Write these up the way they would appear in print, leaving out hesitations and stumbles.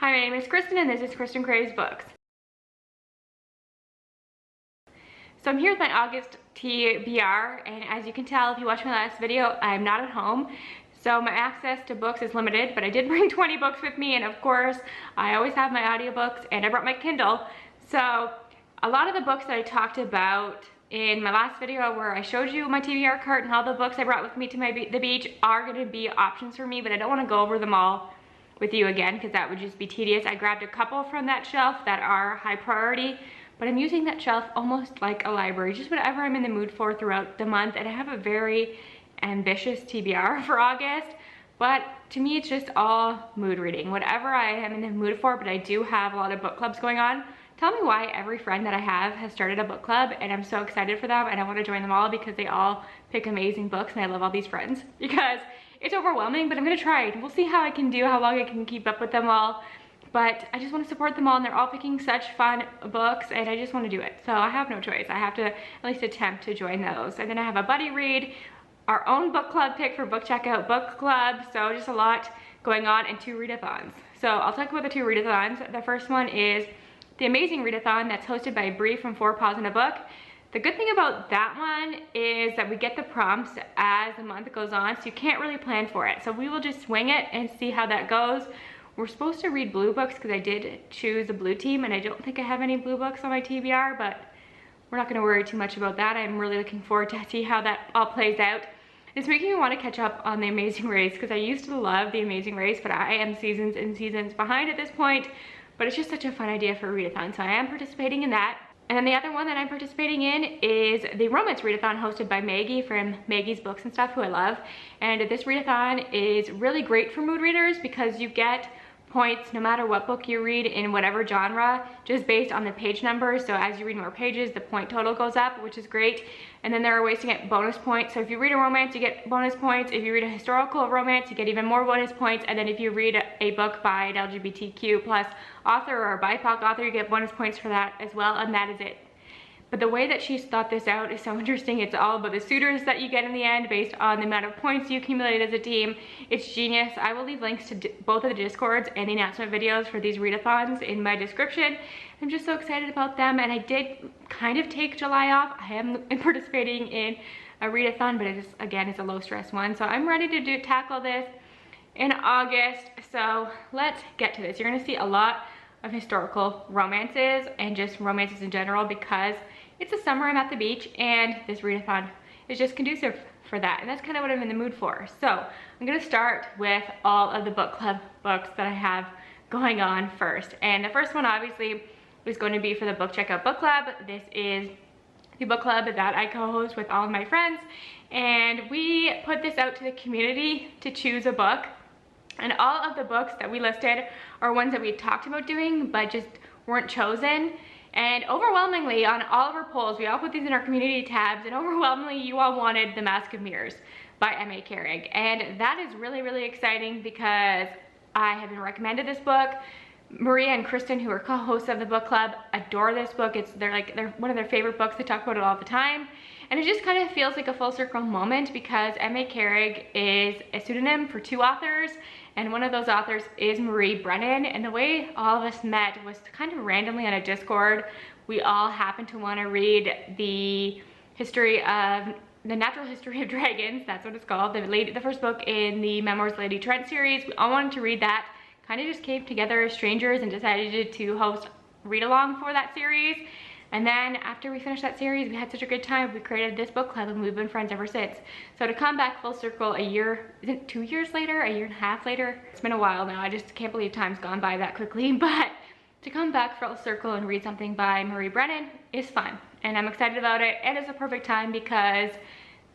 Hi, my name is Kristen and this is Kristen Craves Books. So I'm here with my August TBR, and as you can tell if you watched my last video, I'm not at home. So my access to books is limited, but I did bring 20 books with me, and of course, I always have my audiobooks and I brought my Kindle. So a lot of the books that I talked about in my last video where I showed you my TBR cart and all the books I brought with me to the beach are going to be options for me, but I don't want to go over them all with you again because that would just be tedious. I grabbed a couple from that shelf that are high priority, but I'm using that shelf almost like a library, just whatever I'm in the mood for throughout the month. And I have a very ambitious TBR for August, but to me it's just all mood reading, whatever I am in the mood for. But I do have a lot of book clubs going on. Tell me why every friend that I have has started a book club, and I'm so excited for them and I want to join them all because they all pick amazing books, and I love all these friends because it's overwhelming, but I'm gonna try it. We'll see how I can do, how long I can keep up with them all. But I just want to support them all, and they're all picking such fun books, and I just want to do it. So I have no choice. I have to at least attempt to join those. And then I have a buddy read, our own book club pick for Book Checkout Book Club. So just a lot going on, and 2 readathons. So I'll talk about the 2 readathons. The first one is the Amazing Readathon that's hosted by Bree from 4 Paws in a Book. The good thing about that one is that we get the prompts as the month goes on, so you can't really plan for it. So we will just swing it and see how that goes. We're supposed to read blue books because I did choose a blue team, and I don't think I have any blue books on my TBR, but we're not going to worry too much about that. I'm really looking forward to see how that all plays out. It's making me want to catch up on the Amazing Race because I used to love the Amazing Race, but I am seasons and seasons behind at this point. But it's just such a fun idea for a readathon, so I am participating in that. And then the other one that I'm participating in is the Romance Readathon hosted by Maggie from Maggie's Books and Stuff, who I love. And this readathon is really great for mood readers because you get points no matter what book you read in whatever genre, just based on the page numbers. So as you read more pages, the point total goes up, which is great. And then there are ways to get bonus points. So if you read a romance, you get bonus points. If you read a historical romance, you get even more bonus points. And then if you read a book by an LGBTQ plus author or a BIPOC author, you get bonus points for that as well, and that is it. But the way that she's thought this out is so interesting. It's all about the suitors that you get in the end based on the amount of points you accumulate as a team. It's genius. I will leave links to both of the Discords and the announcement videos for these readathons in my description. I'm just so excited about them, and I did kind of take July off. I am participating in a readathon, but it's, again, it's a low stress one. So I'm ready to tackle this in August. So let's get to this. You're gonna see a lot of historical romances and just romances in general because it's the summer, I'm at the beach, and this readathon is just conducive for that, and that's kind of what I'm in the mood for. So I'm gonna start with all of the book club books that I have going on first. And the first one obviously is going to be for the Book Checkout Book Club. This is the book club that I co-host with all of my friends, and we put this out to the community to choose a book. And all of the books that we listed are ones that we talked about doing but just weren't chosen. And overwhelmingly on all of our polls, we all put these in our community tabs, and overwhelmingly you all wanted The Mask of Mirrors by M.A. Carrick. And that is really, really exciting because I have been recommended this book. Maria and Kristen, who are co-hosts of the book club, adore this book. They're one of their favorite books. They talk about it all the time. And it just kind of feels like a full circle moment because M.A. Carrick is a pseudonym for 2 authors, and one of those authors is Marie Brennan. And the way all of us met was kind of randomly on a Discord. We all happened to want to read the Natural History of Dragons, that's what it's called, the first book in the Memoirs Lady Trent series. We all wanted to read that, kind of just came together as strangers and decided to host read-along for that series. And then after we finished that series, we had such a good time, we created this book club, and we've been friends ever since. So to come back full circle a year, is it 2 years later, a year and a half later? It's been a while now, I just can't believe time's gone by that quickly, but to come back full circle and read something by Marie Brennan is fun. And I'm excited about it, and it's a perfect time because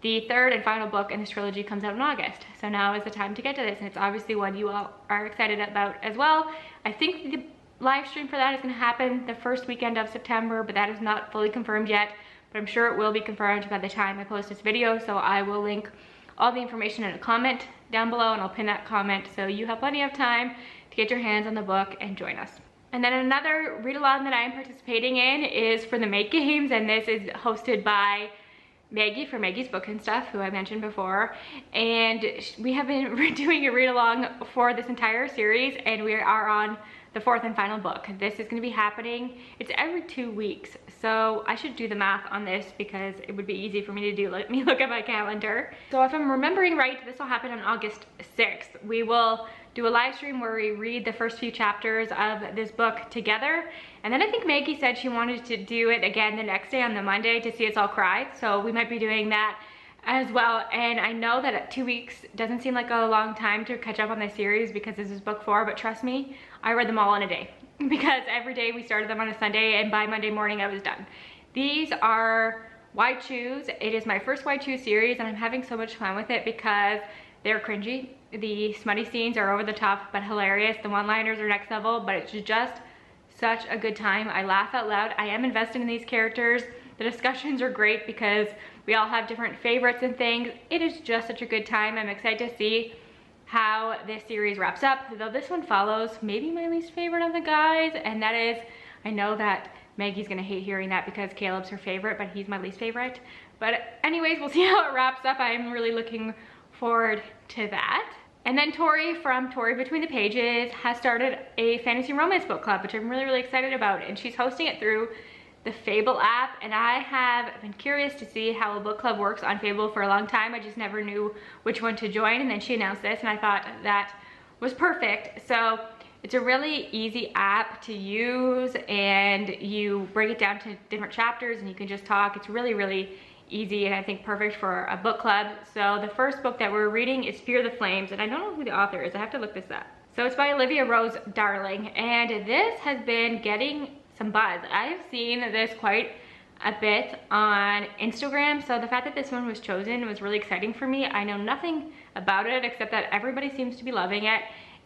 the 3rd and final book in this trilogy comes out in August. So now is the time to get to this, and it's obviously one you all are excited about as well. I think the live stream for that is going to happen the first weekend of September, but that is not fully confirmed yet, but I'm sure it will be confirmed by the time I post this video. So I will link all the information in a comment down below, and I'll pin that comment so you have plenty of time to get your hands on the book and join us. And then another read-along that I am participating in is for the Make Games, and this is hosted by Maggie from Maggie's Book and Stuff, who I mentioned before, and we have been doing a read along for this entire series, and we are on the 4th and final book. This is going to be happening, it's every 2 weeks, so I should do the math on this because it would be easy for me to do. Let me look at my calendar. So if I'm remembering right, this will happen on August 6th. We will do a live stream where we read the first few chapters of this book together, and then I think Maggie said she wanted to do it again the next day on the Monday to see us all cry, so we might be doing that as well. And I know that 2 weeks doesn't seem like a long time to catch up on this series because this is book 4, but trust me, I read them all in a day because every day we started them on a Sunday, and by Monday morning I was done. These are Why Choose. It is my first Why Choose series, and I'm having so much fun with it because they're cringy. The smutty scenes are over the top but hilarious. The one-liners are next level, but it's just such a good time. I laugh out loud. I am invested in these characters. The discussions are great because we all have different favorites and things. It is just such a good time. I'm excited to see how this series wraps up, though this one follows maybe my least favorite of the guys, and that is, I know that Maggie's gonna hate hearing that because Caleb's her favorite, but he's my least favorite. But anyways, we'll see how it wraps up. I'm really looking forward to that. And then Tori from Tori Between the Pages has started a fantasy romance book club, which I'm really excited about, and she's hosting it through the Fable app, and I have been curious to see how a book club works on Fable for a long time. I just never knew which one to join, and then she announced this and I thought that was perfect. So it's a really easy app to use, and you break it down to different chapters and you can just talk. It's really easy, and I think perfect for a book club. So the first book that we're reading is Fear the Flames, and I don't know who the author is. I have to look this up. So it's by Olivia Rose Darling, and this has been getting some buzz. I've seen this quite a bit on Instagram, so the fact that this one was chosen was really exciting for me. I know nothing about it except that everybody seems to be loving it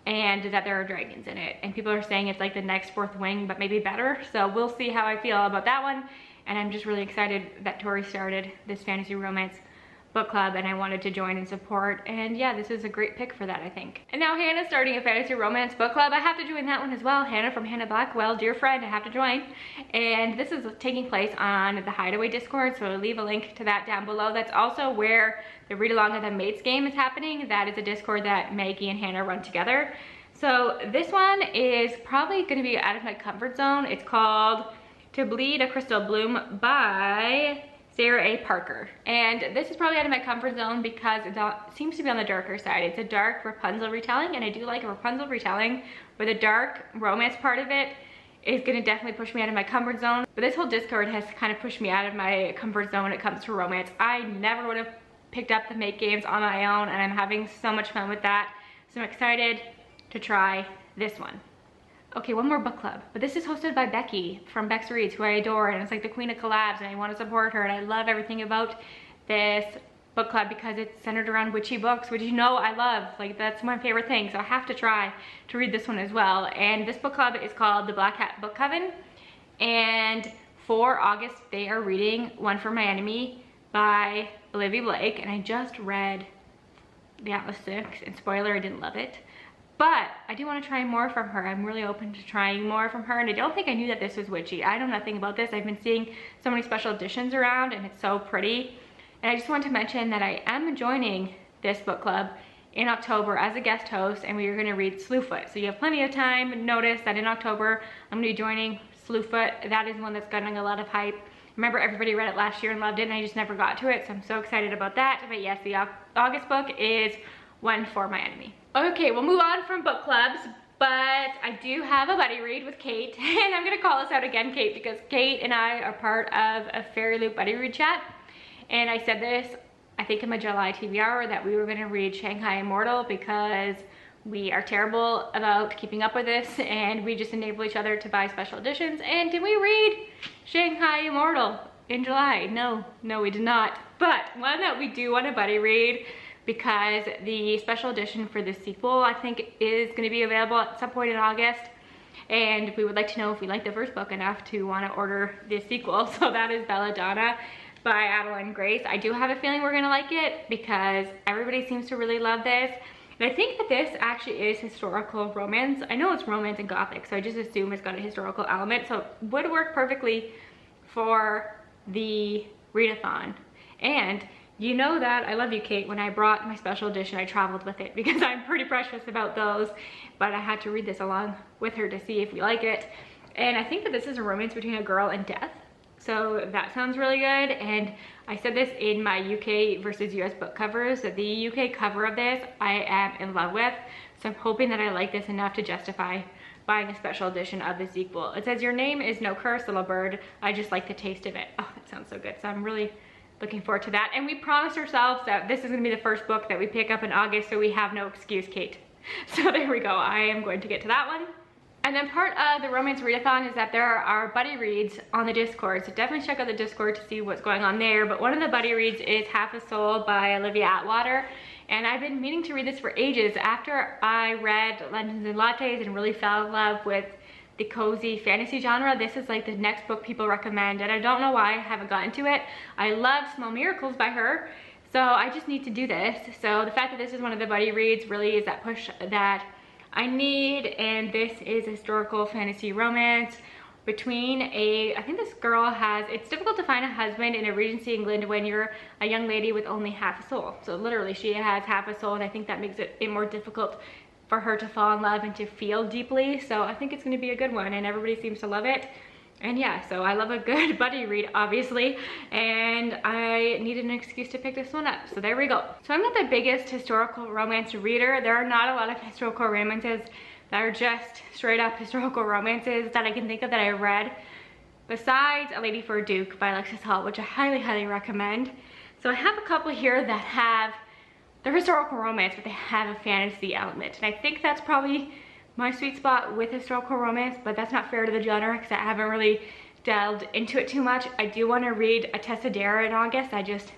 and that there are dragons in it, and people are saying it's like the next Fourth Wing but maybe better. So we'll see how I feel about that one, and I'm just really excited that Tori started this fantasy romance book club, and I wanted to join and support, and yeah, this is a great pick for that, I think. And now Hannah's starting a fantasy romance book club. I have to join that one as well. Hannah from Hannah Blackwell, dear friend, I have to join. And this is taking place on the Hideaway Discord, so I'll leave a link to that down below. That's also where the read along of the Mates game is happening. That is a Discord that Maggie and Hannah run together. So this one is probably going to be out of my comfort zone. It's called To Bleed a Crystal Bloom by Sarah A. Parker, and this is probably out of my comfort zone because it seems to be on the darker side. It's a dark Rapunzel retelling, and I do like a Rapunzel retelling, but the dark romance part of it is going to definitely push me out of my comfort zone. But this whole Discord has kind of pushed me out of my comfort zone when it comes to romance. I never would have picked up the Make games on my own, and I'm having so much fun with that, so I'm excited to try this one. Okay, one more book club, but this is hosted by Becky from Bex Reads, who I adore, and it's like the queen of collabs, and I want to support her, and I love everything about this book club because it's centered around witchy books, which you know I love. Like, that's my favorite thing, so I have to try to read this one as well. And this book club is called the Black Hat Book Coven, and for August they are reading One for My Enemy by Olivia Blake, and I just read the Atlas 6, and spoiler, I didn't love it. But I do want to try more from her. I'm really open to trying more from her, and I don't think I knew that this was witchy. I know nothing about this. I've been seeing so many special editions around, and it's so pretty. And I just want to mention that I am joining this book club in October as a guest host, and we are going to read Slewfoot. So you have plenty of time. Notice that in October, I'm going to be joining Slewfoot. That is one that's getting a lot of hype. Remember, everybody read it last year and loved it, and I just never got to it, so I'm so excited about that. But yes, the August book is One for My Enemy. Okay, we'll move on from book clubs, but I do have a buddy read with Kate, and I'm gonna call us out again, Kate, because Kate and I are part of a Fairy Loop buddy read chat, and I said this, I think in my July TBR, that we were gonna read Shanghai Immortal because we are terrible about keeping up with this, and we just enable each other to buy special editions. And did we read Shanghai Immortal in July? No, we did not, but one that we do want to buddy read, because the special edition for the sequel, I think, is going to be available at some point in August, and we would like to know if we like the first book enough to want to order the sequel. So that is Belladonna by Adeline Grace. I do have a feeling we're going to like it because everybody seems to really love this, and I think that this actually is historical romance. I know it's romance and gothic, so I just assume it's got a historical element, so it would work perfectly for the readathon. And you know that I love you, Kate. When I brought my special edition, I traveled with it because I'm pretty precious about those, but I had to read this along with her to see if we like it. And I think that this is a romance between a girl and death. So that sounds really good. And I said this in my UK versus US book covers, that the UK cover of this I am in love with. So I'm hoping that I like this enough to justify buying a special edition of the sequel. It says, "Your name is no curse, little bird. I just like the taste of it." Oh, that sounds so good. So I'm really looking forward to that. And we promised ourselves that this is gonna be the first book that we pick up in August, so we have no excuse, Kate. So there we go. I am going to get to that one. And then part of the Romance Readathon is that there are buddy reads on the Discord. So definitely check out the Discord to see what's going on there. But one of the buddy reads is Half a Soul by Olivia Atwater. And I've been meaning to read this for ages. After I read Legends and Lattes and really fell in love with the cozy fantasy genre, this is like the next book people recommend. And I don't know why I haven't gotten to it. I love Small Miracles by her. So I just need to do this. So the fact that this is one of the buddy reads really is that push that I need. And this is a historical fantasy romance between I think this girl has, it's difficult to find a husband in a Regency England when you're a young lady with only half a soul. So literally she has half a soul, and I think that makes it more difficult for her to fall in love and to feel deeply. So I think it's gonna be a good one, and everybody seems to love it. And yeah, so I love a good buddy read, obviously, and I needed an excuse to pick this one up, so there we go. So I'm not the biggest historical romance reader. There are not a lot of historical romances that are just straight up historical romances that I can think of that I've read, besides A Lady for a Duke by Alexis Hall, which I highly, highly recommend. So I have a couple here that have, they're historical romance, but they have a fantasy element, and I think that's probably my sweet spot with historical romance, but that's not fair to the genre because I haven't really delved into it too much. I do want to read a Tessa Dare in August. I just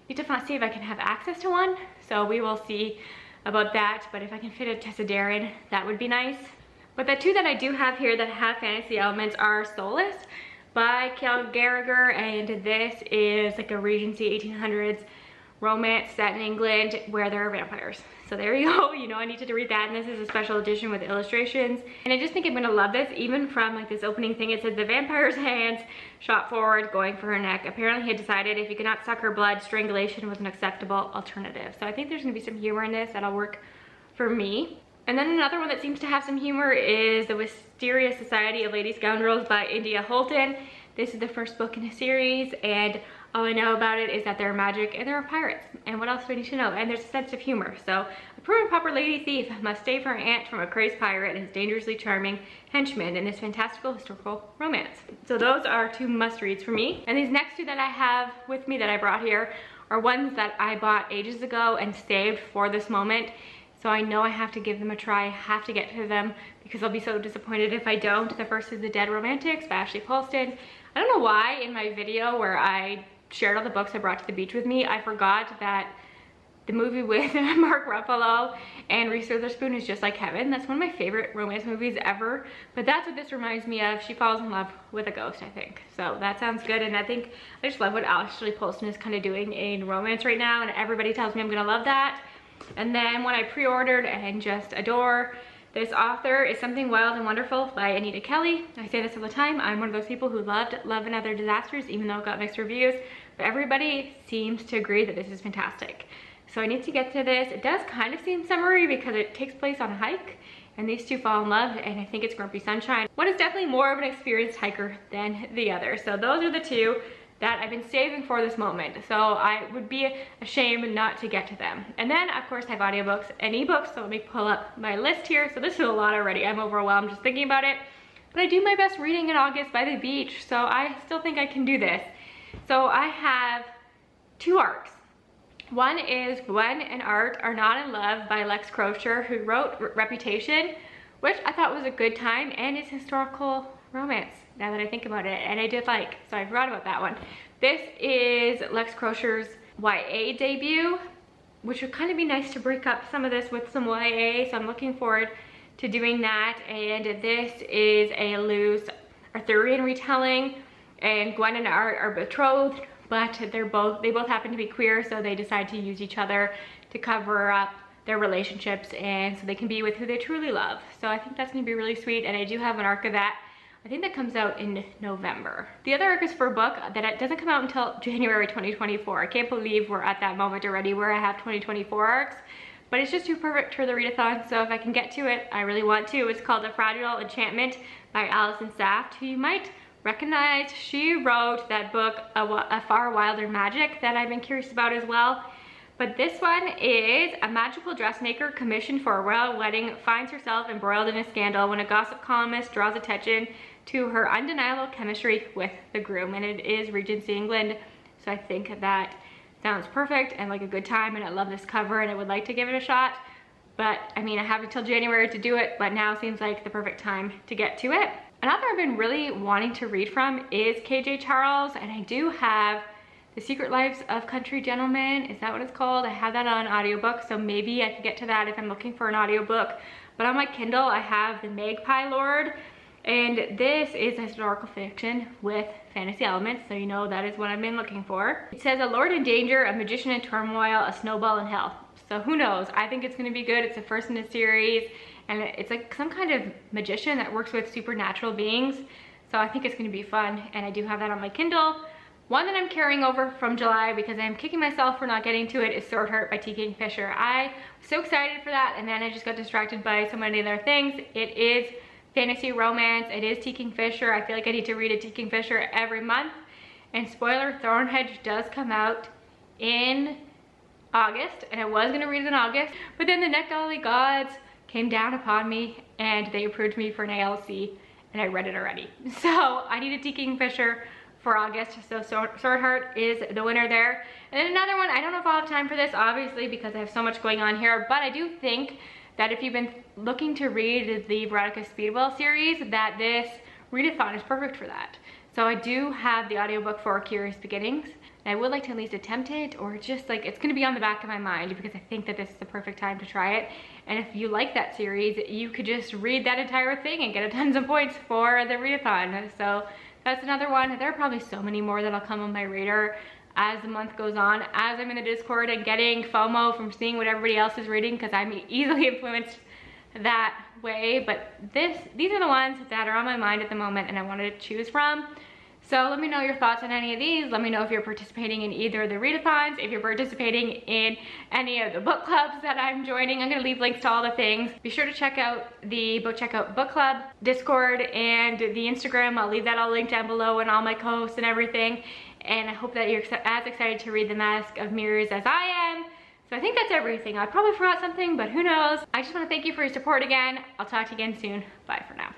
need to see if I can have access to one, so we will see about that. But if I can fit a Tessa Dare in, that would be nice. But the two that I do have here that have fantasy elements are Solace by Kyle Gallagher, and this is like a Regency 1800s romance set in England where there are vampires. So there you go. You know, I needed to read that, and this is a special edition with illustrations. And I just think I'm gonna love this, even from like this opening thing. It says the vampire's hands shot forward, going for her neck. Apparently he had decided if he could not suck her blood, strangulation was an acceptable alternative. So I think there's gonna be some humor in this that'll work for me. And then another one that seems to have some humor is The Wisteria Society of Lady Scoundrels by India Holton. This is the first book in a series, and all I know about it is that there are magic and there are pirates. And what else do I need to know? And there's a sense of humor. So a prim and proper lady thief must save her aunt from a crazed pirate and his dangerously charming henchman in this fantastical historical romance. So those are two must-reads for me. And these next two that I have with me that I brought here are ones that I bought ages ago and saved for this moment. So I know I have to give them a try. I have to get to them because I'll be so disappointed if I don't. The first is The Dead Romantics by Ashley Paulston. I don't know why in my video where I shared all the books I brought to the beach with me, I forgot that the movie with Mark Ruffalo and Reese Witherspoon is Just Like Heaven. That's one of my favorite romance movies ever, but that's what this reminds me of. She falls in love with a ghost, I think. So that sounds good, and I think I just love what Ashley Paulston is kind of doing in romance right now, and everybody tells me I'm gonna love that. And then one I pre-ordered and just adore. This author is Something Wild and Wonderful by Anita Kelly. I say this all the time. I'm one of those people who loved Love and Other Disasters, even though it got mixed reviews. But everybody seems to agree that this is fantastic. So I need to get to this. It does kind of seem summery because it takes place on a hike, and these two fall in love, and I think it's Grumpy Sunshine. One is definitely more of an experienced hiker than the other. So those are the two that I've been saving for this moment. So I would be ashamed not to get to them. And then of course I have audiobooks and ebooks, so let me pull up my list here. So this is a lot already. I'm overwhelmed just thinking about it. But I do my best reading in August by the beach, so I still think I can do this. So I have two arcs. One is Gwen Art Are Not in Love by Lex Crocher, who wrote Reputation, which I thought was a good time, and it's historical romance now that I think about it, and I did like, so I forgot about that one. This is Lex Crocher's YA debut, which would kind of be nice to break up some of this with some YA, so I'm looking forward to doing that. And this is a loose Arthurian retelling, and Gwen and Art are betrothed, but they both happen to be queer, so they decide to use each other to cover up their relationships, and so they can be with who they truly love. So I think that's gonna be really sweet, and I do have an arc of that I think that comes out in November. The other August for book that doesn't come out until January 2024. I can't believe we're at that moment already where I have 2024 arcs, but it's just too perfect for the readathon, so if I can get to it, I really want to. It's called The Fragile Enchantment by Allison Saft, who you might recognize. She wrote that book, A Far Wilder Magic, that I've been curious about as well. But this one is a magical dressmaker commissioned for a royal wedding finds herself embroiled in a scandal when a gossip columnist draws attention to her undeniable chemistry with the groom. And it is Regency England, so I think that sounds perfect and like a good time, and I love this cover and I would like to give it a shot. But I mean, I have until January to do it, but now seems like the perfect time to get to it. An author I've been really wanting to read from is KJ Charles, and I do have The Secret Lives of Country Gentlemen. Is that what it's called? I have that on audiobook, so maybe I could get to that if I'm looking for an audiobook. But on my Kindle, I have The Magpie Lord, and this is historical fiction with fantasy elements, so you know that is what I've been looking for. It says a lord in danger, a magician in turmoil, a snowball in hell. So who knows? I think it's gonna be good. It's the first in a series, and it's like some kind of magician that works with supernatural beings. So I think it's gonna be fun, and I do have that on my Kindle. One that I'm carrying over from July because I'm kicking myself for not getting to it is Sword Heart by T. Kingfisher. I was so excited for that, and then I just got distracted by so many other things. It is fantasy romance. It is T. Kingfisher. I feel like I need to read a T. Kingfisher every month. And spoiler, Thornhedge does come out in August, and I was gonna read it in August, but then the NetGalley gods came down upon me and they approved me for an ALC, and I read it already. So I need a T. Kingfisher for August, so Sword Heart is the winner there. And then another one, I don't know if I'll have time for this, obviously, because I have so much going on here, but I do think that if you've been looking to read the Veronica Speedwell series, that this readathon is perfect for that. So I do have the audiobook for Curious Beginnings, and I would like to at least attempt it, or just like, it's gonna be on the back of my mind because I think that this is the perfect time to try it. And if you like that series, you could just read that entire thing and get a tons of points for the readathon. So that's another one. There are probably so many more that'll come on my radar as the month goes on, as I'm in the Discord and getting FOMO from seeing what everybody else is reading, because I'm easily influenced that way. But these are the ones that are on my mind at the moment and I wanted to choose from. So let me know your thoughts on any of these. Let me know if you're participating in either of the readathons, if you're participating in any of the book clubs that I'm joining. I'm gonna leave links to all the things. Be sure to check out the Book Checkout Book Club Discord and the Instagram. I'll leave that all linked down below, and all my co-hosts and everything. And I hope that you're as excited to read The Mask of Mirrors as I am. So I think that's everything. I probably forgot something, but who knows. I just want to thank you for your support again. I'll talk to you again soon. Bye for now.